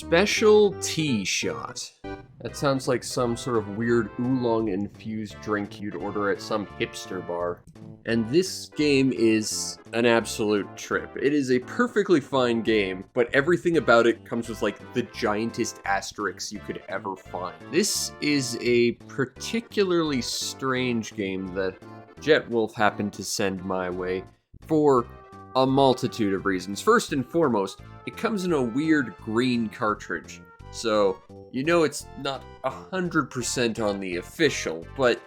Special tea shot. That sounds like some sort of weird oolong-infused drink you'd order at some hipster bar. And this game is an absolute trip. It is a perfectly fine game, but everything about it comes with like the giantest asterisks you could ever find. This is a particularly strange game that JetWolf happened to send my way for a multitude of reasons. First and foremost, it comes in a weird green cartridge. So, you know it's not 100% on the official, but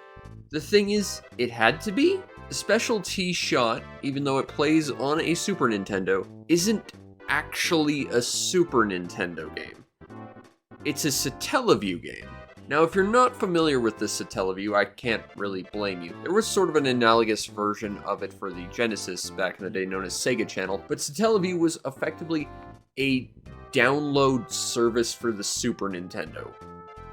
the thing is, it had to be. The Special Tea Shot, even though it plays on a Super Nintendo, isn't actually a Super Nintendo game. It's a Satellaview game. Now, if you're not familiar with the Satellaview, I can't really blame you. There was sort of an analogous version of it for the Genesis back in the day known as Sega Channel, but Satellaview was effectively a download service for the Super Nintendo.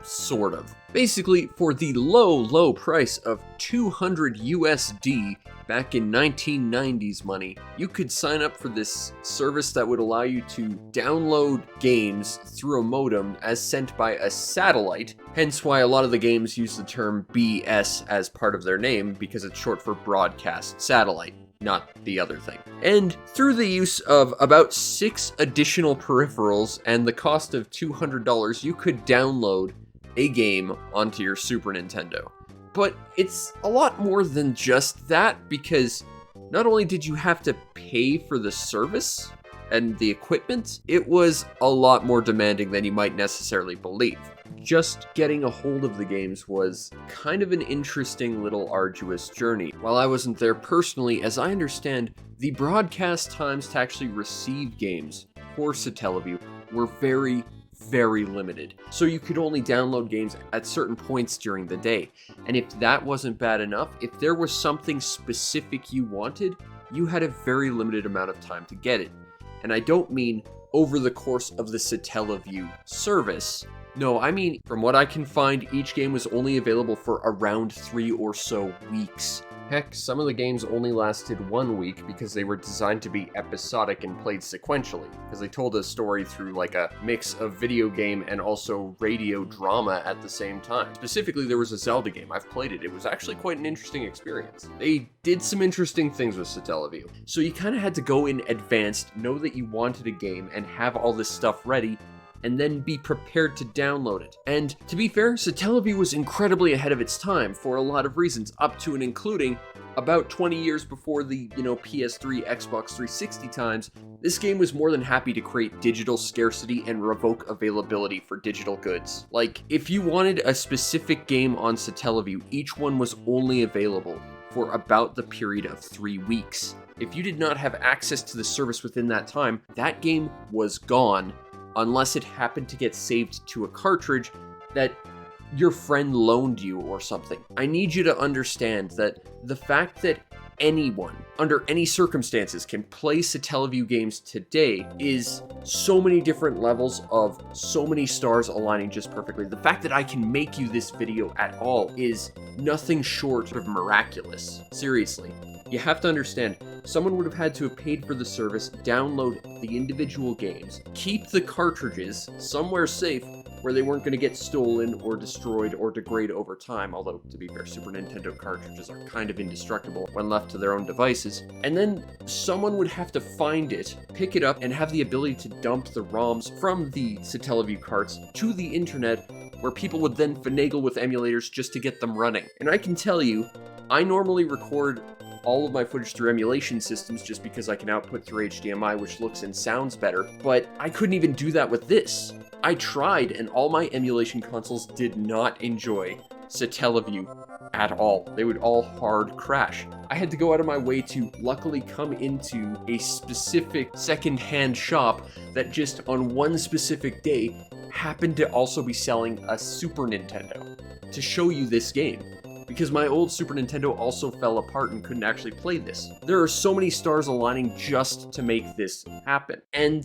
Sort of. Basically, for the low price of $200 USD back in 1990s money, you could sign up for this service that would allow you to download games through a modem as sent by a satellite, hence why a lot of the games use the term BS as part of their name, because it's short for broadcast satellite, not the other thing. And through the use of about 6 additional peripherals and the cost of $200, you could download a game onto your Super Nintendo. But it's a lot more than just that, because not only did you have to pay for the service and the equipment, it was a lot more demanding than you might necessarily believe. Just getting a hold of the games was kind of an interesting little arduous journey. While I wasn't there personally, as I understand, the broadcast times to actually receive games for Satellaview were very limited. So you could only download games at certain points during the day. And if that wasn't bad enough, if there was something specific you wanted, you had a very limited amount of time to get it. And I don't mean over the course of the Satellaview service. No, I mean, from what I can find, each game was only available for around 3 or so weeks. Heck, some of the games only lasted 1 week because they were designed to be episodic and played sequentially, because they told a story through like a mix of video game and also radio drama at the same time. Specifically, there was a Zelda game. I've played it. It was actually quite an interesting experience. They did some interesting things with Satellaview. So you kind of had to go in advanced, know that you wanted a game, and have all this stuff ready, and then be prepared to download it. And to be fair, Satellaview was incredibly ahead of its time for a lot of reasons, up to and including about 20 years before the, PS3, Xbox 360 times. This game was more than happy to create digital scarcity and revoke availability for digital goods. Like, if you wanted a specific game on Satellaview, each one was only available for about the period of 3 weeks. If you did not have access to the service within that time, that game was gone, unless it happened to get saved to a cartridge that your friend loaned you or something. I need you to understand that the fact that anyone, under any circumstances, can play Satellaview games today is so many different levels of so many stars aligning just perfectly. The fact that I can make you this video at all is nothing short of miraculous. Seriously. You have to understand, someone would have had to have paid for the service, download the individual games, keep the cartridges somewhere safe where they weren't going to get stolen or destroyed or degrade over time, although, to be fair, Super Nintendo cartridges are kind of indestructible when left to their own devices. And then someone would have to find it, pick it up, and have the ability to dump the ROMs from the Satellaview carts to the internet, where people would then finagle with emulators just to get them running. And I can tell you, I normally record all of my footage through emulation systems just because I can output through HDMI, which looks and sounds better, but I couldn't even do that with this. I tried, and all my emulation consoles did not enjoy Satellaview at all. They would all hard crash. I had to go out of my way to luckily come into a specific second-hand shop that just on one specific day happened to also be selling a Super Nintendo to show you this game, because my old Super Nintendo also fell apart and couldn't actually play this. There are so many stars aligning just to make this happen. And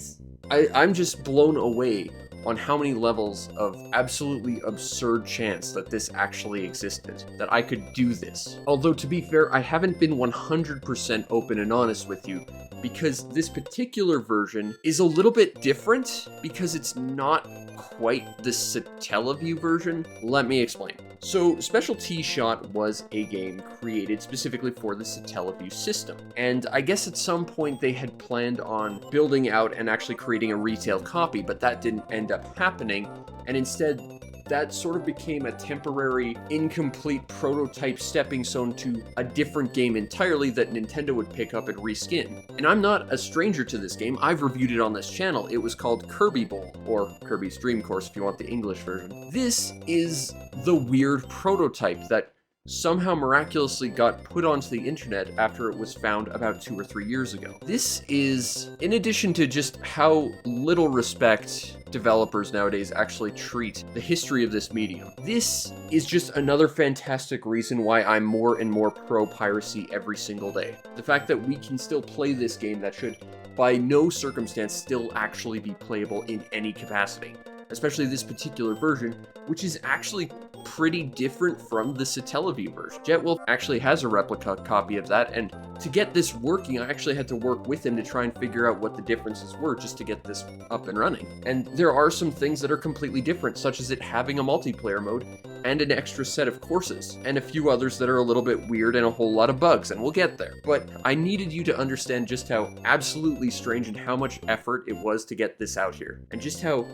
I'm just blown away on how many levels of absolutely absurd chance that this actually existed, that I could do this. Although, to be fair, I haven't been 100% open and honest with you, because this particular version is a little bit different because it's not quite the Satellaview version. Let me explain. So, Special T-Shot was a game created specifically for the Satellaview system, and I guess at some point they had planned on building out and actually creating a retail copy, but that didn't end up happening, and instead that sort of became a temporary, incomplete prototype stepping stone to a different game entirely that Nintendo would pick up and reskin. And I'm not a stranger to this game, I've reviewed it on this channel. It was called Kirby Bowl, or Kirby's Dream Course if you want the English version. This is the weird prototype that somehow miraculously got put onto the internet after it was found about 2 or 3 years ago. This is, in addition to just how little respect developers nowadays actually treat the history of this medium, this is just another fantastic reason why I'm more and more pro-piracy every single day. The fact that we can still play this game that should, by no circumstance, still actually be playable in any capacity. Especially this particular version, which is actually pretty different from the Satellaview version. Jetwolf actually has a replica copy of that, and to get this working, I actually had to work with him to try and figure out what the differences were just to get this up and running. And there are some things that are completely different, such as it having a multiplayer mode and an extra set of courses, and a few others that are a little bit weird and a whole lot of bugs, and we'll get there. But I needed you to understand just how absolutely strange and how much effort it was to get this out here, and just how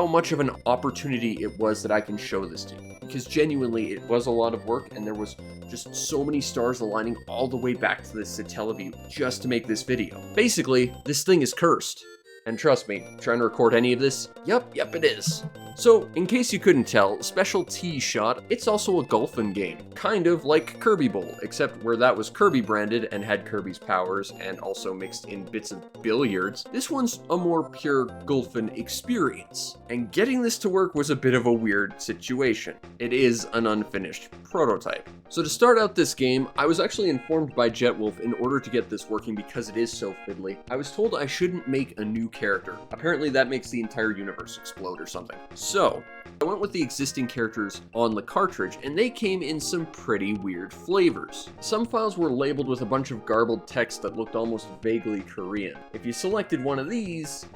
much of an opportunity it was that I can show this to you. Because genuinely, it was a lot of work, and there was just so many stars aligning all the way back to the Satellaview just to make this video. Basically, this thing is cursed. And trust me, trying to record any of this, yep, it is. So, in case you couldn't tell, Special T-Shot, it's also a golfing game. Kind of like Kirby Bowl, except where that was Kirby branded and had Kirby's powers and also mixed in bits of billiards, this one's a more pure golfing experience. And getting this to work was a bit of a weird situation. It is an unfinished prototype. So to start out this game, I was actually informed by Jetwolf in order to get this working because it is so fiddly. I was told I shouldn't make a new character. Apparently that makes the entire universe explode or something. So, I went with the existing characters on the cartridge, and they came in some pretty weird flavors. Some files were labeled with a bunch of garbled text that looked almost vaguely Korean. If you selected one of these,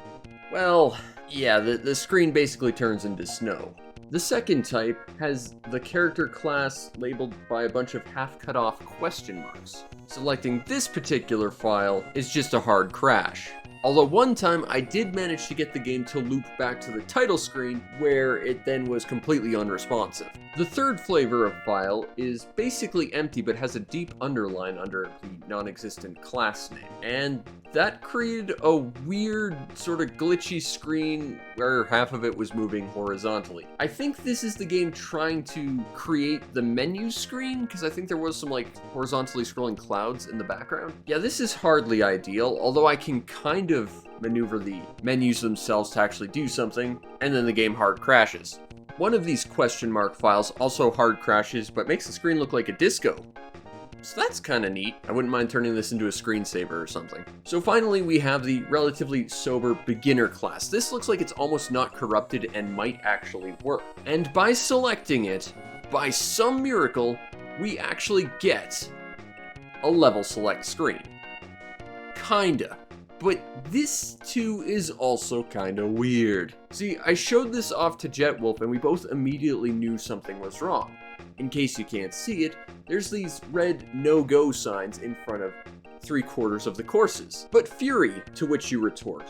well, yeah, the screen basically turns into snow. The second type has the character class labeled by a bunch of half-cut off question marks. Selecting this particular file is just a hard crash. Although one time I did manage to get the game to loop back to the title screen, where it then was completely unresponsive. The third flavor of file is basically empty but has a deep underline under the non-existent class name. And that created a weird, sort of glitchy screen where half of it was moving horizontally. I think this is the game trying to create the menu screen, because I think there was some like horizontally scrolling clouds in the background. Yeah, this is hardly ideal, although I can kind of maneuver the menus themselves to actually do something, and then the game hard crashes. One of these question mark files also hard crashes, but makes the screen look like a disco. So that's kind of neat. I wouldn't mind turning this into a screensaver or something. So finally, we have the relatively sober beginner class. This looks like it's almost not corrupted and might actually work. And by selecting it, by some miracle, we actually get a level select screen. Kinda. But this too is also kinda weird. See, I showed this off to Jetwolf and we both immediately knew something was wrong. In case you can't see it, there's these red no-go signs in front of 3/4 of the courses. But Fury, to which you retort,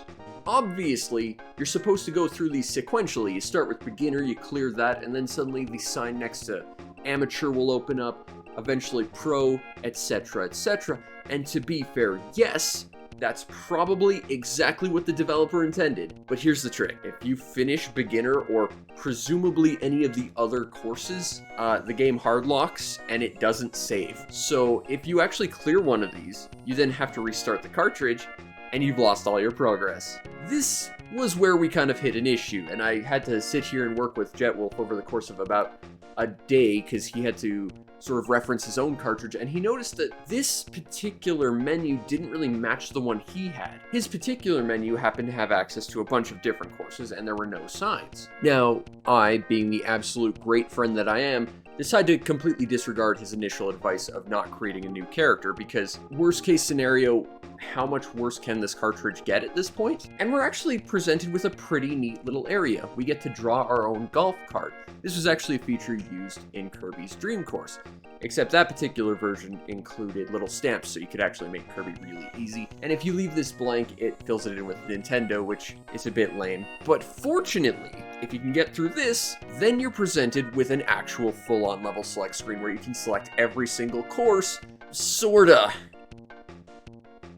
obviously, you're supposed to go through these sequentially. You start with beginner, you clear that, and then suddenly the sign next to amateur will open up, eventually pro, etc., etc. And to be fair, yes, that's probably exactly what the developer intended. But here's the trick. If you finish beginner or presumably any of the other courses, the game hard locks and it doesn't save. So if you actually clear one of these, you then have to restart the cartridge and you've lost all your progress. This was where we kind of hit an issue, and I had to sit here and work with Jetwolf over the course of about a day because he had to sort of reference his own cartridge, and he noticed that this particular menu didn't really match the one he had. His particular menu happened to have access to a bunch of different courses, and there were no signs. Now, I, being the absolute great friend that I am, decided to completely disregard his initial advice of not creating a new character, because worst case scenario, how much worse can this cartridge get at this point? And we're actually presented with a pretty neat little area. We get to draw our own golf cart. This was actually a feature used in Kirby's Dream Course, except that particular version included little stamps, so you could actually make Kirby really easy. And if you leave this blank, it fills it in with Nintendo, which is a bit lame. But fortunately, if you can get through this, then you're presented with an actual full-on level select screen where you can select every single course, sorta.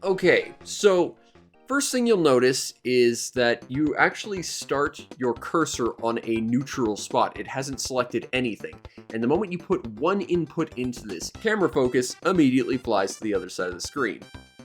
Okay, so first thing you'll notice is that you actually start your cursor on a neutral spot. It hasn't selected anything. And the moment you put one input into this, camera focus immediately flies to the other side of the screen.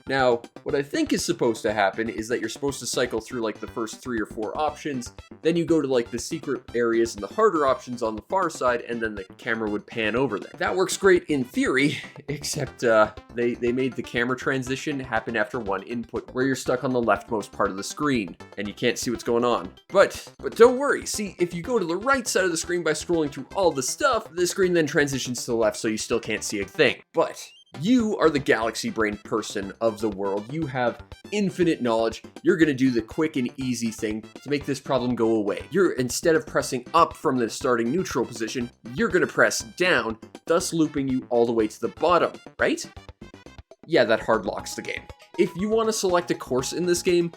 Now, what I think is supposed to happen is that you're supposed to cycle through like the first 3 or 4 options, then you go to like the secret areas and the harder options on the far side, and then the camera would pan over there. That works great in theory, except they made the camera transition happen after one input, where you're stuck on the leftmost part of the screen, and you can't see what's going on. But don't worry, see, if you go to the right side of the screen by scrolling through all the stuff, the screen then transitions to the left, so you still can't see a thing. But you are the galaxy brain person of the world. You have infinite knowledge. You're gonna do the quick and easy thing to make this problem go away. Instead of pressing up from the starting neutral position, you're gonna press down, thus looping you all the way to the bottom, right? Yeah, that hard locks the game. If you wanna select a course in this game,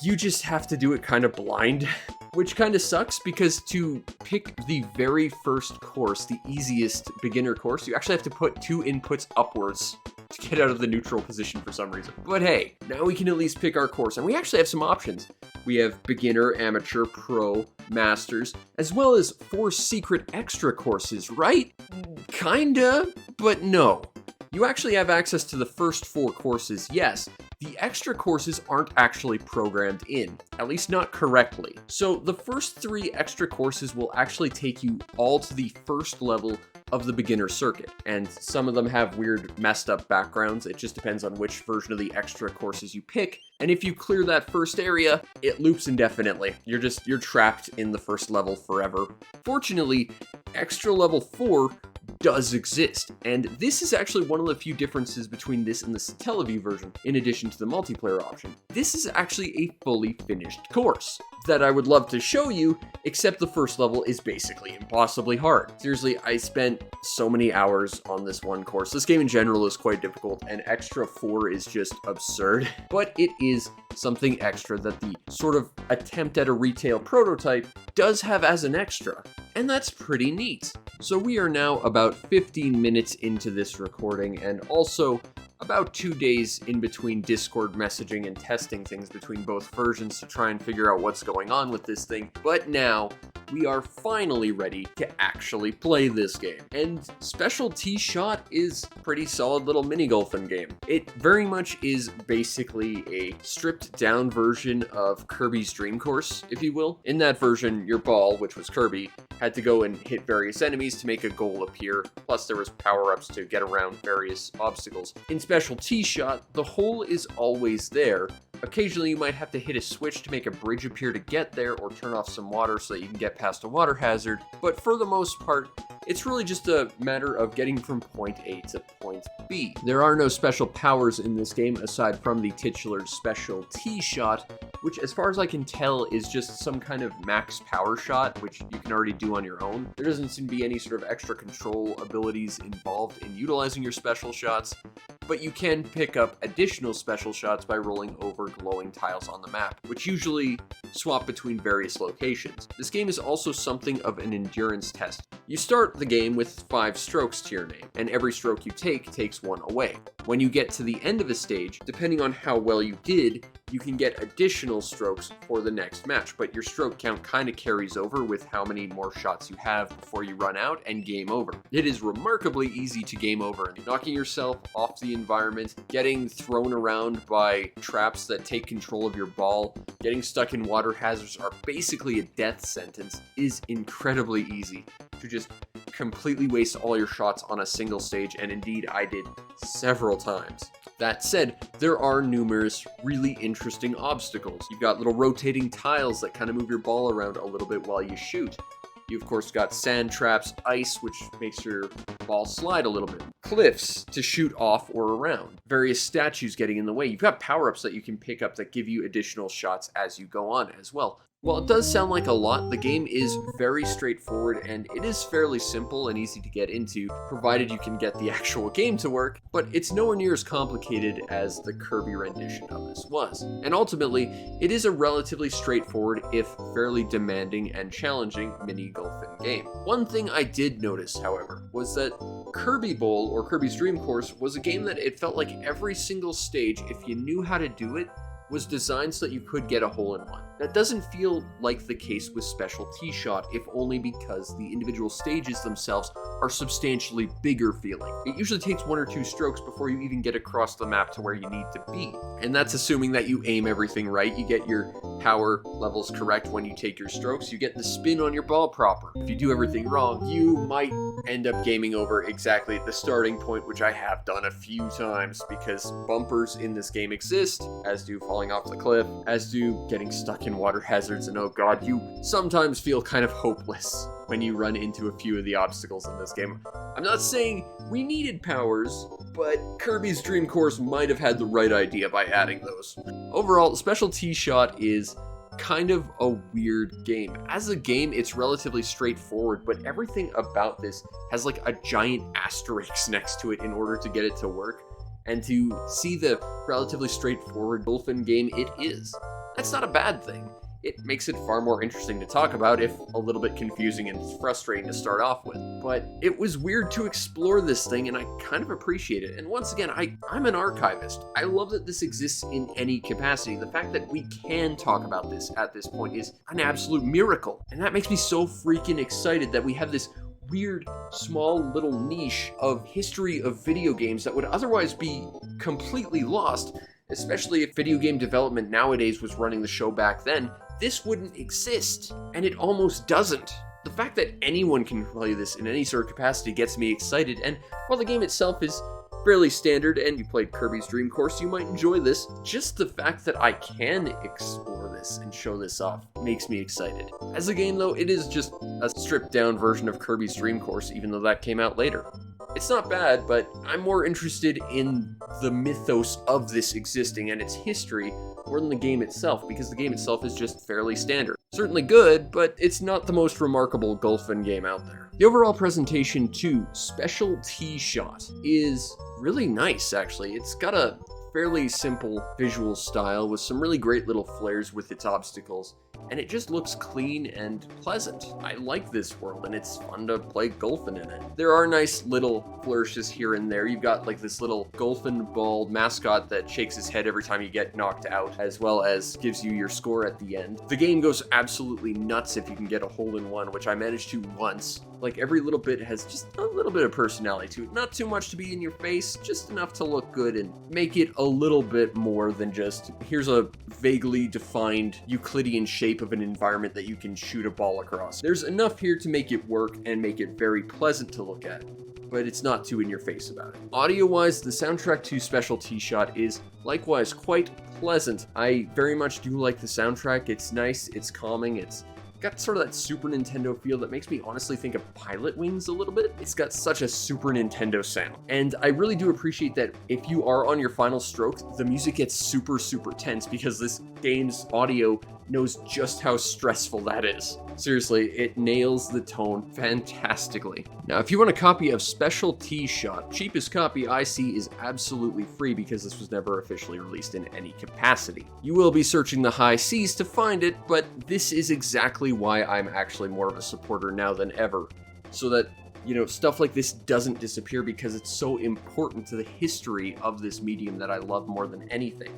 you just have to do it kind of blind. Which kind of sucks, because to pick the very first course, the easiest beginner course, you actually have to put 2 inputs upwards to get out of the neutral position for some reason. But hey, now we can at least pick our course, and we actually have some options. We have beginner, amateur, pro, masters, as well as 4 secret extra courses, right? Kinda, but no. You actually have access to the first 4 courses, yes. The extra courses aren't actually programmed in, at least not correctly. So the first 3 extra courses will actually take you all to the first level of the beginner circuit, and some of them have weird messed up backgrounds. It just depends on which version of the extra courses you pick, and if you clear that first area, it loops indefinitely. You're trapped in the first level forever. Fortunately, extra level 4 does exist, and this is actually one of the few differences between this and the Satellaview version, in addition to the multiplayer option. This is actually a fully finished course that I would love to show you, except the first level is basically impossibly hard. Seriously, I spent so many hours on this one course. This game in general is quite difficult, and extra 4 is just absurd, but it is something extra that the sort of attempt at a retail prototype does have as an extra, and that's pretty neat. So we are now about 15 minutes into this recording, and also about 2 days in between Discord messaging and testing things between both versions to try and figure out what's going on with this thing. But now, we are finally ready to actually play this game. And Special Tee Shot is a pretty solid little mini-golfing game. It very much is basically a stripped down version of Kirby's Dream Course, if you will. In that version, your ball, which was Kirby, had to go and hit various enemies to make a goal appear, plus there was power-ups to get around various obstacles. In Special Tee Shot, the hole is always there. Occasionally you might have to hit a switch to make a bridge appear to get there, or turn off some water so that you can get past a water hazard, but for the most part, it's really just a matter of getting from point A to point B. There are no special powers in this game aside from the titular Special Tee Shot, which as far as I can tell is just some kind of max power shot, which you can already do on your own. There doesn't seem to be any sort of extra control abilities involved in utilizing your special shots, but you can pick up additional special shots by rolling over glowing tiles on the map, which usually swap between various locations. This game is also something of an endurance test. You start the game with 5 strokes to your name, and every stroke you take takes 1 away. When you get to the end of a stage, depending on how well you did, you can get additional strokes for the next match, but your stroke count kind of carries over with how many more shots you have before you run out and game over. It is remarkably easy to game over, knocking yourself off the environment, getting thrown around by traps that take control of your ball, getting stuck in water hazards are basically a death sentence, is incredibly easy to just completely waste all your shots on a single stage, and indeed I did several times. That said, there are numerous really interesting obstacles. You've got little rotating tiles that kind of move your ball around a little bit while you shoot. You of course got sand traps, ice, which makes your ball slide a little bit, cliffs to shoot off or around, various statues getting in the way. You've got power-ups that you can pick up that give you additional shots as you go on as well. While it does sound like a lot, the game is very straightforward and it is fairly simple and easy to get into, provided you can get the actual game to work, but it's nowhere near as complicated as the Kirby rendition of this was. And ultimately, it is a relatively straightforward, if fairly demanding and challenging mini golfing game. One thing I did notice, however, was that Kirby Bowl, or Kirby's Dream Course, was a game that it felt like every single stage, if you knew how to do it, was designed so that you could get a hole-in-one. That doesn't feel like the case with Special Tee Shot, if only because the individual stages themselves are substantially bigger feeling. It usually takes 1 or 2 strokes before you even get across the map to where you need to be. And that's assuming that you aim everything right, you get your power levels correct when you take your strokes, you get the spin on your ball proper. If you do everything wrong, you might end up gaming over exactly at the starting point, which I have done a few times, because bumpers in this game exist, as do falling off the cliff, as do getting stuck in water hazards, and oh god, you sometimes feel kind of hopeless when you run into a few of the obstacles in this game. I'm not saying we needed powers, but Kirby's Dream Course might have had the right idea by adding those. Overall, Special Tee Shot is kind of a weird game. As a game, it's relatively straightforward, but everything about this has like a giant asterisk next to it in order to get it to work. And to see the relatively straightforward dolphin game it is, that's not a bad thing. It makes it far more interesting to talk about, if a little bit confusing and frustrating to start off with. But it was weird to explore this thing, and I kind of appreciate it. And once again, I'm an archivist. I love that this exists in any capacity. The fact that we can talk about this at this point is an absolute miracle. And that makes me so freaking excited that we have this weird, small little niche of history of video games that would otherwise be completely lost, especially if video game development nowadays was running the show back then. This wouldn't exist, and it almost doesn't. The fact that anyone can play this in any sort of capacity gets me excited, and while the game itself is fairly standard and you played Kirby's Dream Course, you might enjoy this, just the fact that I can explore this and show this off makes me excited. As a game though, it is just a stripped down version of Kirby's Dream Course, even though that came out later. It's not bad, but I'm more interested in the mythos of this existing and its history more than the game itself, because the game itself is just fairly standard. Certainly good, but it's not the most remarkable golfing game out there. The overall presentation to Special Tee Shot is really nice, actually. It's got a fairly simple visual style with some really great little flares with its obstacles, and it just looks clean and pleasant. I like this world, and it's fun to play golfing in it. There are nice little flourishes here and there. You've got like this little golfing ball mascot that shakes his head every time you get knocked out, as well as gives you your score at the end. The game goes absolutely nuts if you can get a hole-in-one, which I managed to once. Like, every little bit has just a little bit of personality to it. Not too much to be in your face, just enough to look good and make it a little bit more than just, here's a vaguely defined Euclidean shape of an environment that you can shoot a ball across. There's enough here to make it work and make it very pleasant to look at, but it's not too in your face about it. Audio-wise, the soundtrack to Special Tee Shot is likewise quite pleasant. I very much do like the soundtrack. It's nice, it's calming, it's got sort of that Super Nintendo feel that makes me honestly think of Pilot Wings a little bit. It's got such a Super Nintendo sound. And I really do appreciate that if you are on your final stroke, the music gets super, super tense, because this game's audio knows just how stressful that is. Seriously, it nails the tone fantastically. Now, if you want a copy of Special Tee Shot, cheapest copy I see is absolutely free, because this was never officially released in any capacity. You will be searching the high seas to find it, but this is exactly why I'm actually more of a supporter now than ever. So that, you know, stuff like this doesn't disappear, because it's so important to the history of this medium that I love more than anything.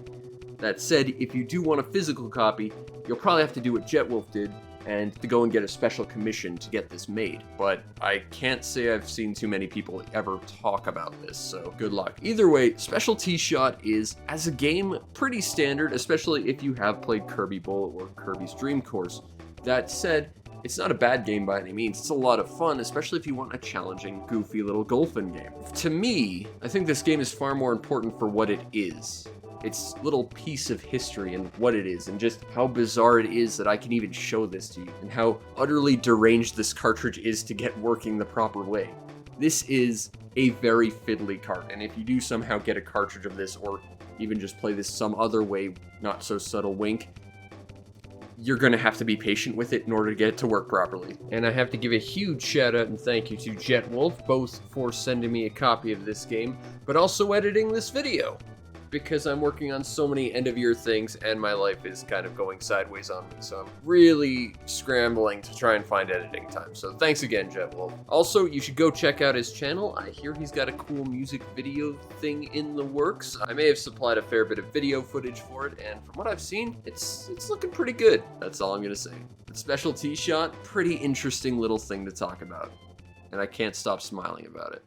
That said, if you do want a physical copy, you'll probably have to do what Jetwolf did, and to go and get a special commission to get this made. But I can't say I've seen too many people ever talk about this, so good luck. Either way, Special Tee Shot is, as a game, pretty standard, especially if you have played Kirby Bowl or Kirby's Dream Course. That said, It's not a bad game by any means. It's a lot of fun, especially if you want a challenging, goofy little golfing game. To me, I think this game is far more important for what it is. Its little piece of history and what it is, and just how bizarre it is that I can even show this to you, and how utterly deranged this cartridge is to get working the proper way. This is a very fiddly cart, and if you do somehow get a cartridge of this, or even just play this some other way, not so subtle wink, you're gonna have to be patient with it in order to get it to work properly. And I have to give a huge shout out and thank you to JetWolf, both for sending me a copy of this game, but also editing this video, because I'm working on so many end-of-year things and my life is kind of going sideways on me, so I'm really scrambling to try and find editing time. So thanks again, JetWolf. Also, you should go check out his channel. I hear he's got a cool music video thing in the works. I may have supplied a fair bit of video footage for it, and from what I've seen, it's looking pretty good. That's all I'm gonna say. The special tee shot, pretty interesting little thing to talk about, and I can't stop smiling about it.